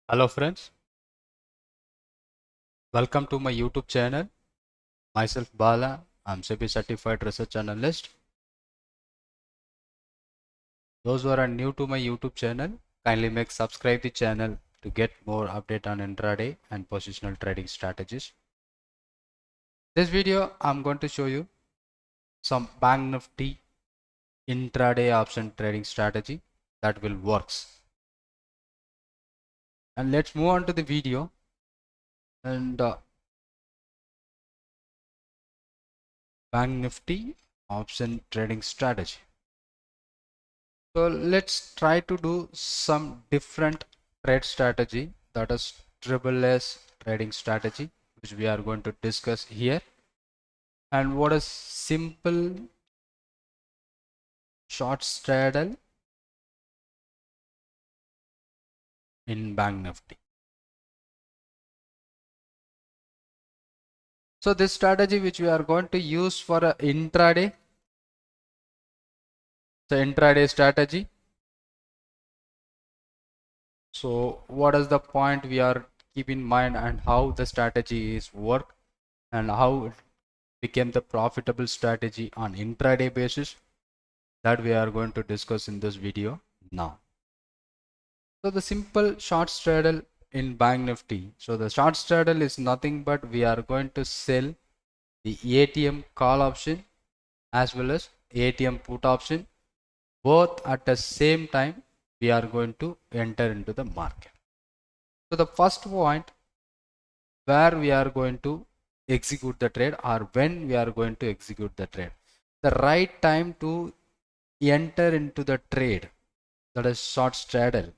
Hello friends, welcome to my YouTube channel. Myself Bala, I'm SEBI certified research analyst. Those who are new to my YouTube channel, kindly make subscribe the channel to get more update on intraday and positional trading strategies. This video I'm going to show you some Bank Nifty intraday option trading strategy that will works. And let's move on to the video and Bank Nifty option trading strategy. So let's try to do some different trade strategy, that is triple S trading strategy, which we are going to discuss here. And what is simple short straddle in Bank Nifty. So this strategy which we are going to use for a intraday, the intraday strategy. So what is the point we are keep in mind and how the strategy is work and how it became the profitable strategy on intraday basis, that we are going to discuss in this video now. So the simple short straddle in Bank Nifty. So the short straddle is nothing but we are going to sell the ATM call option as well as ATM put option, both at the same time we are going to enter into the market. So the first point where we are going to execute the trade or when we are going to execute the trade. The right time to enter into the trade, that is short straddle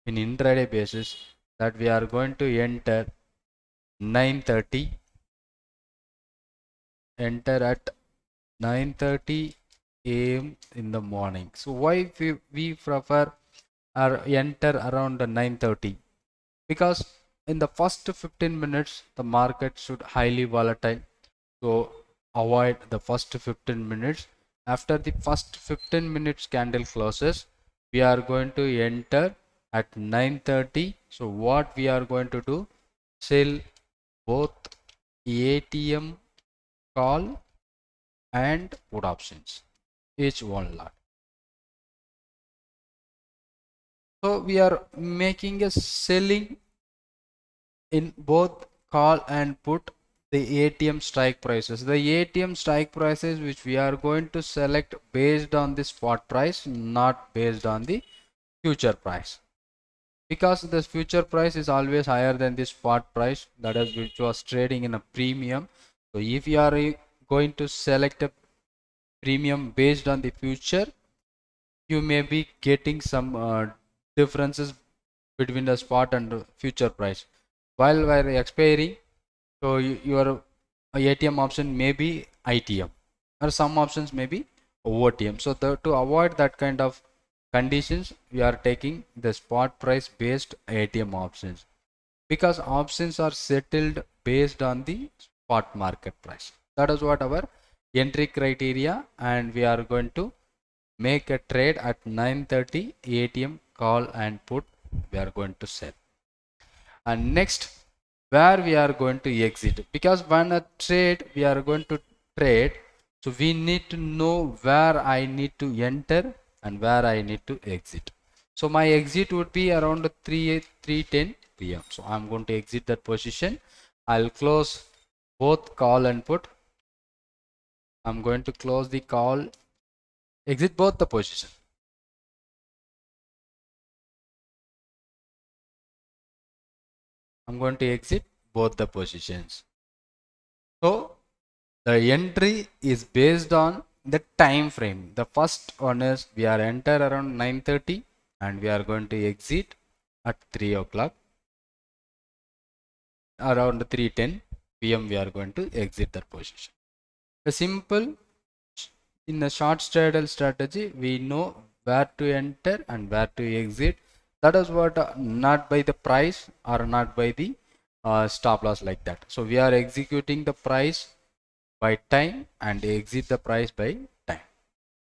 in intraday basis, that we are going to enter 9:30, enter at 9:30 a.m. in the morning. So why we prefer or enter around 9:30? Because in the first 15 minutes the market should highly volatile, so avoid the first 15 minutes. After the first 15 minutes candle closes, we are going to enter at 9:30. So what we are going to do, sell both ATM call and put options, each one lot. So we are making a selling in both call and put the ATM strike prices. The ATM strike prices which we are going to select based on the spot price, not based on the future price, because the future price is always higher than the spot price, that is which was trading in a premium. So if you are going to select a premium based on the future, you may be getting some differences between the spot and the future price while expiring. So your ATM option may be ITM or some options may be OTM. So to avoid that kind of conditions, we are taking the spot price based ATM options, because options are settled based on the spot market price. That is what our entry criteria, and we are going to make a trade at 9:30 ATM call and put we are going to sell. And next, where we are going to exit, because when a trade we are going to trade, so we need to know where I need to enter and where I need to exit. So my exit would be around 3:10 p.m. So I'm going to exit that position. I'll close both call and put. I'm going to close the call, exit both the position. I'm going to exit both the positions. So the entry is based on the time frame. The first one is we are enter around 9:30 and we are going to exit at 3 o'clock. Around 3:10 p.m. we are going to exit that position. A simple, in the short straddle strategy, we know where to enter and where to exit. That is what not by the price or not by the stop loss like that. So we are executing the price by time and exit the price by time.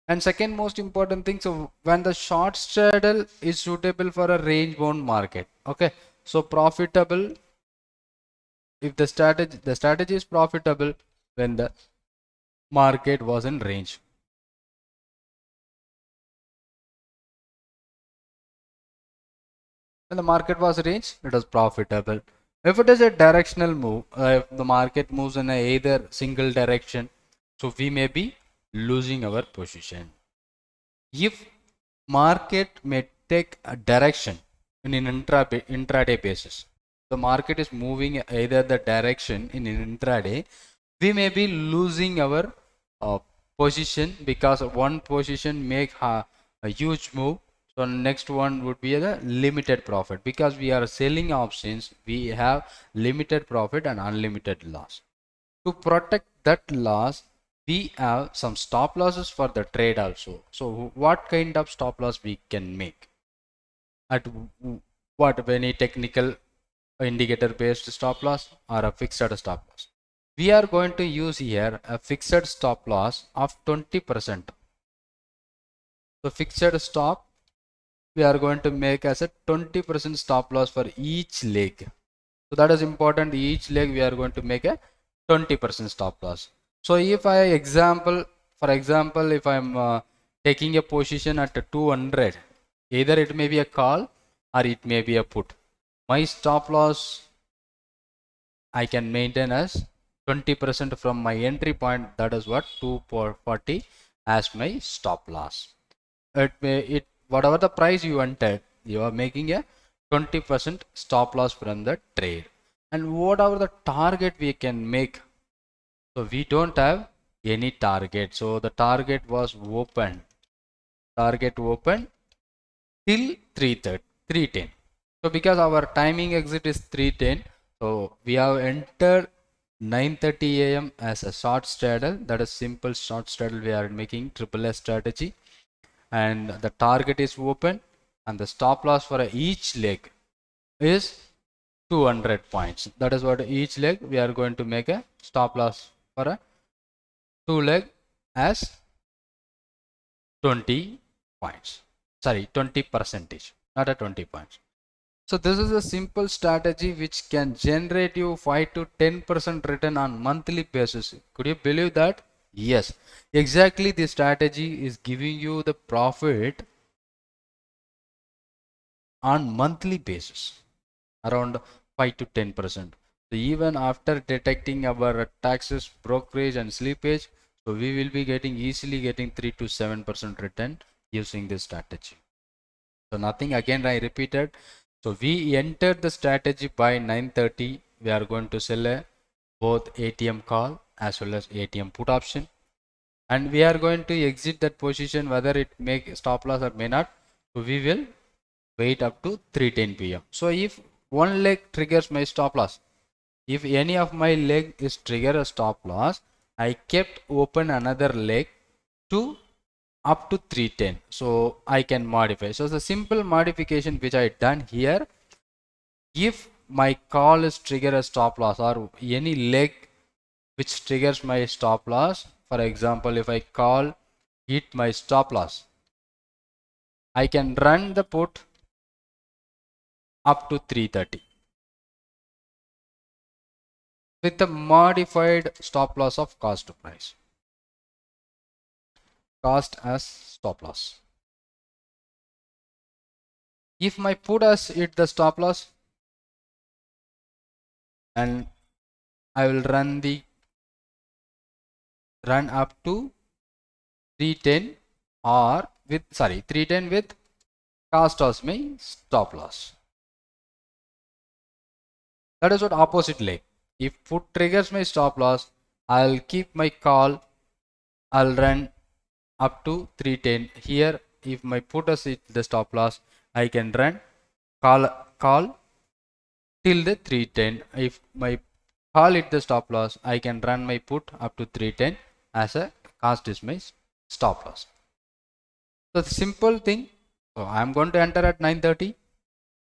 And second most important thing, so when the short straddle is suitable for a range bound market, okay, So profitable, if the strategy is profitable when the market was in range. When the market was range, it was profitable. If it is a directional move, if the market moves in either single direction, so we may be losing our position. If market may take a direction in an intraday basis, the market is moving either the direction in an intraday, we may be losing our position because one position make a huge move. So next one would be the limited profit. Because we are selling options, we have limited profit and unlimited loss. To protect that loss, we have some stop losses for the trade also. So what kind of stop loss we can make? At what, any technical indicator based stop loss or a fixed stop loss? We are going to use here a fixed stop loss of 20%. So fixed stop, we are going to make as a 20% stop loss for each leg. So that is important. Each leg we are going to make a 20% stop loss. So if for example, if I'm taking a position at 200, either it may be a call or it may be a put. My stop loss I can maintain as 20% from my entry point. That is what 240 as my stop loss. Whatever the price you entered, you are making a 20% stop loss from the trade. And whatever the target we can make, so we don't have any target. So the target was open till 310. So because our timing exit is 310, so we have entered 9:30 a.m. as a short straddle. That is simple short straddle. We are making triple S strategy, and the target is open, and the stop loss for each leg is 200 points. That is what each leg we are going to make a stop loss for a 2 leg as 20 points. Sorry, 20 percentage, not a 20 points. So this is a simple strategy which can generate you 5 to 10% return on monthly basis. Could you believe that? Yes, exactly. The strategy is giving you the profit on monthly basis around 5 to 10%. So even after detecting our taxes, brokerage and slippage, so we will be easily getting 3 to 7% return using this strategy. So nothing, again I repeated. So we entered the strategy by 9:30. We are going to sell both ATM call as well as ATM put option, and we are going to exit that position whether it make stop loss or may not. So we will wait up to 3:10 p.m. So if one leg triggers my stop loss, if any of my leg is trigger a stop loss, I kept open another leg to up to 310, so I can modify. So the simple modification which I done here, if my call is trigger a stop loss or any leg which triggers my stop loss, for example if I call hit my stop loss, I can run the put up to 330 with the modified stop loss of cost to price, cost as stop loss. If my put has hit the stop loss, and I will run up to 310 or with 310 with cost as my stop loss. That is what opposite leg. If put triggers my stop loss, I'll keep my call, I'll run up to 310. Here if my put has hit the stop loss, I can run call till the 310. If my call hit the stop loss, I can run my put up to 310 as a cost is my stop loss. So the simple thing. So I'm going to enter at 9:30,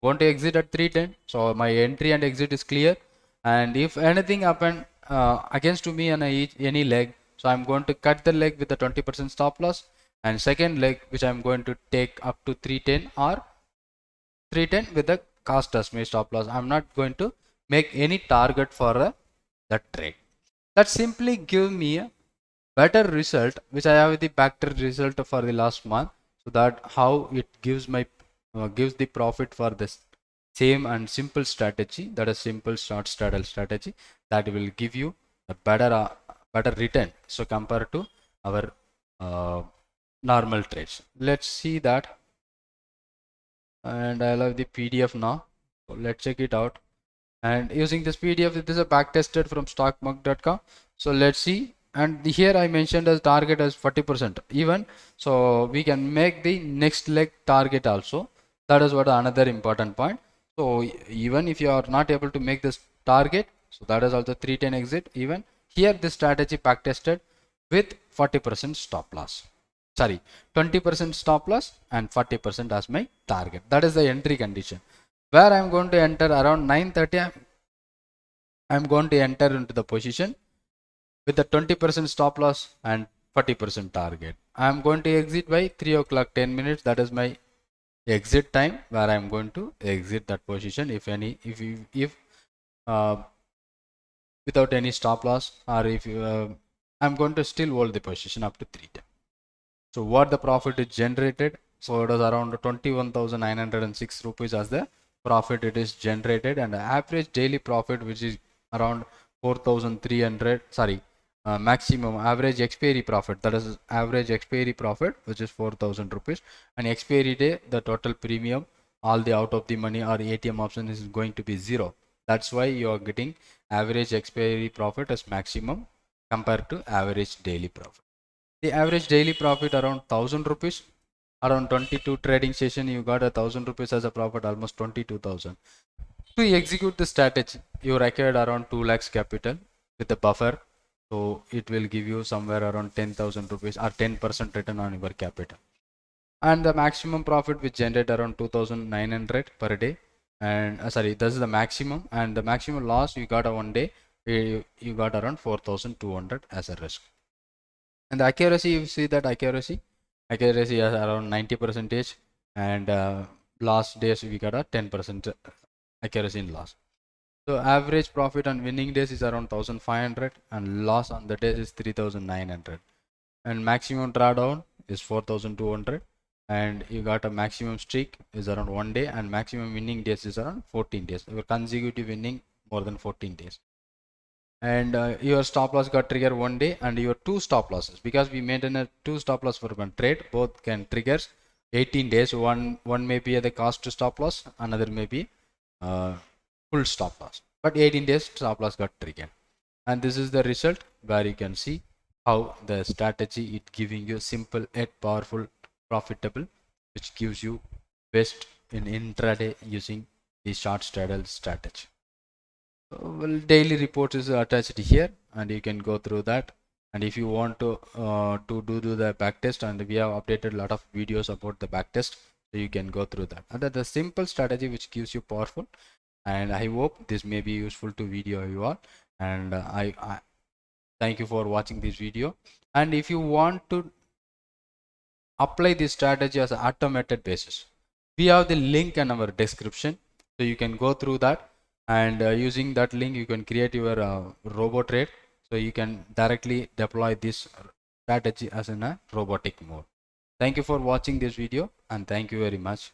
going to exit at 3:10. So my entry and exit is clear. And if anything happen against to me on any leg, so I'm going to cut the leg with the 20% stop loss, and second leg which I'm going to take up to 310 or 310 with the cost as my stop loss. I'm not going to make any target for that trade. That simply give me a better result, which I have the better result for the last month. So that how it gives my gives the profit for this same and simple strategy, that is simple short straddle strategy, that will give you a better return. So compared to our normal trades, let's see that. And I'll have the PDF now. So let's check it out. And using this PDF, it is a back tested from stockmark.com. So let's see. And here I mentioned as target as 40% even. So we can make the next leg target also. That is what another important point. So even if you are not able to make this target, so that is also 310 exit. Even here this strategy back tested with 40% stop loss. Sorry, 20% stop loss and 40% as my target. That is the entry condition. Where I'm going to enter around 9:30, I'm going to enter into the position with the 20% stop loss and 40% target. I'm going to exit by 3 o'clock 10 minutes. That is my exit time, where I'm going to exit that position if without any stop loss, or if I'm going to still hold the position up to 310. So what the profit is generated? So it was around 21,906 rupees as the profit it is generated, and the average daily profit, which is around 4,300. Sorry, maximum average expiry profit, that is average expiry profit, which is 4,000 rupees, and expiry day the total premium, all the out of the money or ATM option is going to be 0. That's why you are getting average expiry profit as maximum compared to average daily profit. The average daily profit around 1,000 rupees. Around 22 trading session, you got 1,000 rupees as a profit, almost 22,000. To execute the strategy, you required around 2 lakhs capital with a buffer. So it will give you somewhere around 10,000 rupees or 10% return on your capital. And the maximum profit which generate around 2,900 per day. And sorry, this is the maximum, and the maximum loss you got a one day, you got around 4,200 as a risk. And the accuracy, you see that accuracy is around 90%, and last days we got a 10% accuracy in loss. So average profit on winning days is around 1,500, and loss on the days is 3,900, and maximum drawdown is 4,200, and you got a maximum streak is around 1 day, and maximum winning days is around 14 days. Your consecutive winning more than 14 days. And your stop loss got trigger 1 day, and your 2 stop losses, because we maintain a 2 stop loss for one trade, both can triggers 18 days. One may be at the cost to stop loss, another may be full stop loss, but 18 days stop loss got triggered. And this is the result, where you can see how the strategy it giving you simple yet powerful profitable, which gives you best in intraday using the short straddle strategy. Well, daily report is attached here, and you can go through that. And if you want to do the back test, and we have updated a lot of videos about the back test, so you can go through that. And that's the simple strategy which gives you powerful. And I hope this may be useful to video you all. And I thank you for watching this video. And if you want to apply this strategy as an automated basis, we have the link in our description, so you can go through that. And using that link, you can create your robot trade, so you can directly deploy this strategy as in a robotic mode. Thank you for watching this video, and thank you very much.